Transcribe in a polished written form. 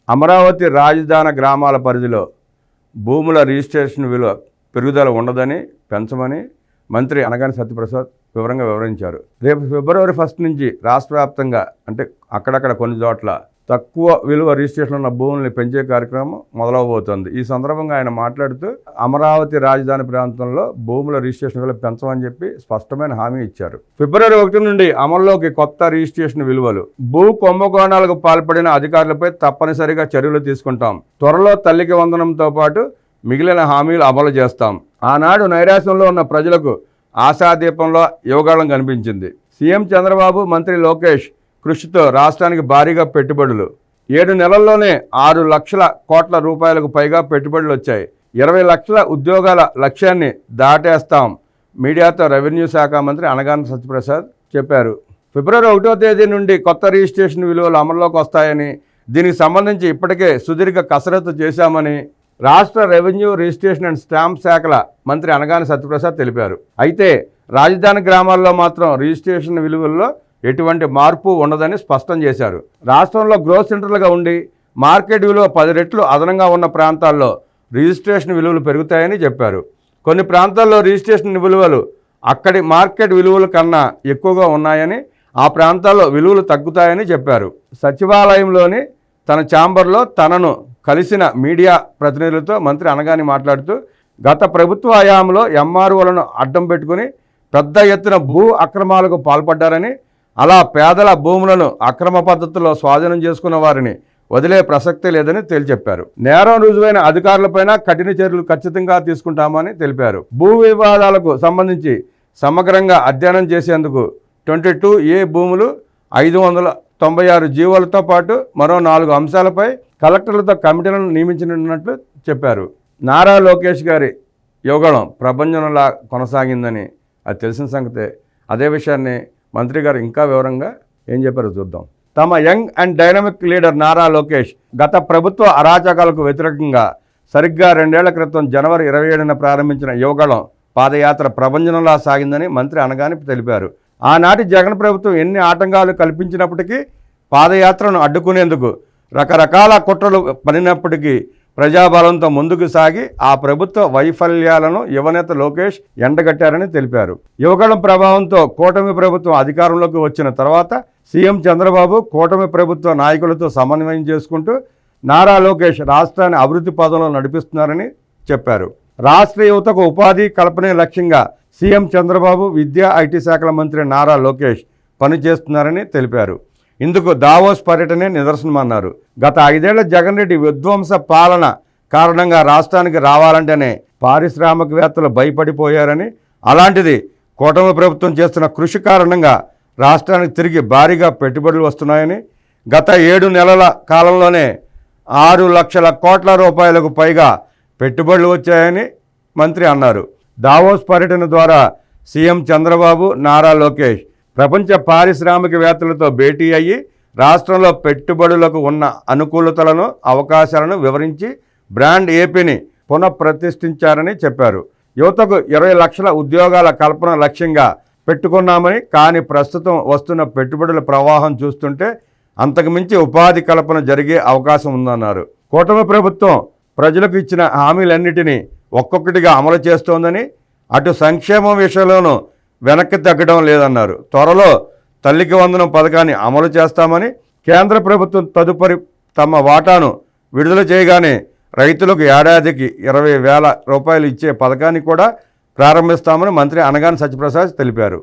అమరావతి రాజధాని గ్రామాల పరిధిలో భూముల రిజిస్ట్రేషన్ విలువ పెరుగుదల ఉండదని పెంచమని మంత్రి అనగాని సత్యప్రసాద్ వివరంగా వివరించారు. రేపు ఫిబ్రవరి 1 నుంచి రాష్ట్ర వ్యాప్తంగా అంటే అక్కడక్కడ కొన్ని చోట్ల తక్కువ విలువ రిజిస్ట్రేషన్ ఉన్న భూముల్ని పెంచే కార్యక్రమం మొదలవబోతోంది. ఈ సందర్భంగా ఆయన మాట్లాడుతూ అమరావతి రాజధాని ప్రాంతంలో భూముల రిజిస్ట్రేషన్ విలువ పెంచమని చెప్పి స్పష్టమైన హామీ ఇచ్చారు. ఫిబ్రవరి 1 నుండి అమల్లోకి కొత్త రిజిస్ట్రేషన్ విలువలు. భూ కుంభకోణాలకు పాల్పడిన అధికారులపై తప్పనిసరిగా చర్యలు తీసుకుంటాం. త్వరలో తల్లికి వందనంతో పాటు మిగిలిన హామీలు అమలు చేస్తాం. ఆనాడు నైరాశ్యంలో ఉన్న ప్రజలకు ఆశాదీపంలో యువగాళం కనిపించింది. సీఎం చంద్రబాబు, మంత్రి లోకేష్ కృషితో రాష్ట్రానికి భారీగా పెట్టుబడులు. 7 నెలల్లోనే 6 లక్షల కోట్ల రూపాయలకు పైగా పెట్టుబడులు వచ్చాయి. 20 లక్షల ఉద్యోగాల లక్ష్యాన్ని దాటేస్తాం. మీడియాతో రెవెన్యూ శాఖ మంత్రి అనగాని సత్యప్రసాద్ చెప్పారు. ఫిబ్రవరి 1వ తేదీ నుండి కొత్త రిజిస్ట్రేషన్ విలువలు అమల్లోకి వస్తాయని, దీనికి సంబంధించి ఇప్పటికే సుదీర్ఘ కసరత్తు చేశామని రాష్ట్ర రెవెన్యూ, రిజిస్ట్రేషన్ అండ్ స్టాంప్ శాఖల మంత్రి అనగాని సత్యప్రసాద్ తెలిపారు. అయితే రాజధాని గ్రామాల్లో మాత్రం రిజిస్ట్రేషన్ విలువల్లో ఎటువంటి మార్పు ఉండదని స్పష్టం చేశారు. రాష్ట్రంలో గ్రోత్ సెంటర్లుగా ఉండి మార్కెట్ విలువ 10 రెట్లు అదనంగా ఉన్న ప్రాంతాల్లో రిజిస్ట్రేషన్ విలువలు పెరుగుతాయని చెప్పారు. కొన్ని ప్రాంతాల్లో రిజిస్ట్రేషన్ విలువలు అక్కడి మార్కెట్ విలువల కన్నా ఎక్కువగా ఉన్నాయని, ఆ ప్రాంతాల్లో విలువలు తగ్గుతాయని చెప్పారు. సచివాలయంలోని తన ఛాంబర్లో తనను కలిసిన మీడియా ప్రతినిధులతో మంత్రి అనగాని మాట్లాడుతూ గత ప్రభుత్వ హయాంలో ఎంఆర్ఓలను అడ్డం పెట్టుకుని పెద్ద ఎత్తున భూ అక్రమాలకు పాల్పడ్డారని, అలా పేదల భూములను అక్రమ పద్ధతిలో స్వాధీనం చేసుకున్న వారిని వదిలే ప్రసక్తే లేదని తేల్చెప్పారు. నేరం రుజువైన అధికారులపైన కఠిన చర్యలు ఖచ్చితంగా తీసుకుంటామని తెలిపారు. భూ వివాదాలకు సంబంధించి సమగ్రంగా అధ్యయనం చేసేందుకు 22A భూములు, 596 జీవోలతో పాటు మరో 4 అంశాలపై కలెక్టర్లతో కమిటీలను నియమించనున్నట్లు చెప్పారు. నారా లోకేష్ గారి యువగళం ప్రభంజనంలా కొనసాగిందని అది తెలిసిన సంగతే. అదే విషయాన్ని మంత్రి గారు ఇంకా వివరంగా ఏం చెప్పారో చూద్దాం. తమ young and dynamic leader Nara Lokesh గత ప్రభుత్వ అరాచకాలకు వ్యతిరేకంగా సరిగ్గా 2 ఏళ్ల క్రితం జనవరి 27న ప్రారంభించిన యువగళం పాదయాత్ర ప్రభంజనంలా సాగిందని మంత్రి అనగాని తెలిపారు. ఆనాటి జగన్ ప్రభుత్వం ఎన్ని ఆటంకాలు కల్పించినప్పటికీ, పాదయాత్రను అడ్డుకునేందుకు రకరకాల కుట్రలు పడినప్పటికీ ప్రజాబలంతో ముందుకు సాగి ఆ ప్రభుత్వ వైఫల్యాలను యువనేత లోకేష్ ఎండగట్టారని తెలిపారు. యువగళం ప్రభావంతో కూటమి ప్రభుత్వం అధికారంలోకి వచ్చిన తర్వాత సీఎం చంద్రబాబు కూటమి ప్రభుత్వ నాయకులతో సమన్వయం చేసుకుంటూ నారా లోకేష్ రాష్ట్రాన్ని అభివృద్ధి పదంలో నడిపిస్తున్నారని చెప్పారు. రాష్ట్ర యువతకు ఉపాధి కల్పనే లక్ష్యంగా సీఎం చంద్రబాబు, విద్యా, ఐటీ శాఖల మంత్రి నారా లోకేష్ పనిచేస్తున్నారని తెలిపారు. ఇందుకు దావోస్ పర్యటనే నిదర్శనమన్నారు. గత 5 ఏళ్ల జగన్ రెడ్డి విధ్వంస పాలన కారణంగా రాష్ట్రానికి రావాలంటేనే పారిశ్రామికవేత్తలు భయపడిపోయారని, అలాంటిది కూటమి ప్రభుత్వం చేస్తున్న కృషి కారణంగా రాష్ట్రానికి తిరిగి భారీగా పెట్టుబడులు వస్తున్నాయని, గత 7 నెలల కాలంలోనే 6 లక్షల కోట్ల రూపాయలకు పైగా పెట్టుబడులు వచ్చాయని మంత్రి అన్నారు. దావోస్ పర్యటన ద్వారా సీఎం చంద్రబాబు, నారా లోకేష్ ప్రపంచ పారిశ్రామికవేత్తలతో భేటీ అయ్యి రాష్ట్రంలో పెట్టుబడులకు ఉన్న అనుకూలతలను, అవకాశాలను వివరించి బ్రాండ్ ఏపీని పునఃప్రతిష్ఠించారని చెప్పారు. యువతకు 20 లక్షల ఉద్యోగాల కల్పన లక్ష్యంగా పెట్టుకున్నామని, కానీ ప్రస్తుతం వస్తున్న పెట్టుబడుల ప్రవాహం చూస్తుంటే అంతకుమించి ఉపాధి కల్పన జరిగే అవకాశం ఉందన్నారు. కూటమి ప్రభుత్వం ప్రజలకు ఇచ్చిన హామీలన్నిటినీ ఒక్కొక్కటిగా అమలు చేస్తోందని, అటు సంక్షేమం విషయంలోనూ వెనక్కి తగ్గడం లేదన్నారు. త్వరలో తల్లికి వందనం పథకాన్ని అమలు చేస్తామని, కేంద్ర ప్రభుత్వం తదుపరి తమ వాటాను విడుదల చేయగానే రైతులకు ఏడాదికి 20,000 రూపాయలు ఇచ్చే పథకాన్ని కూడా ప్రారంభిస్తామని మంత్రి అనగాని సత్యప్రసాద్ తెలిపారు.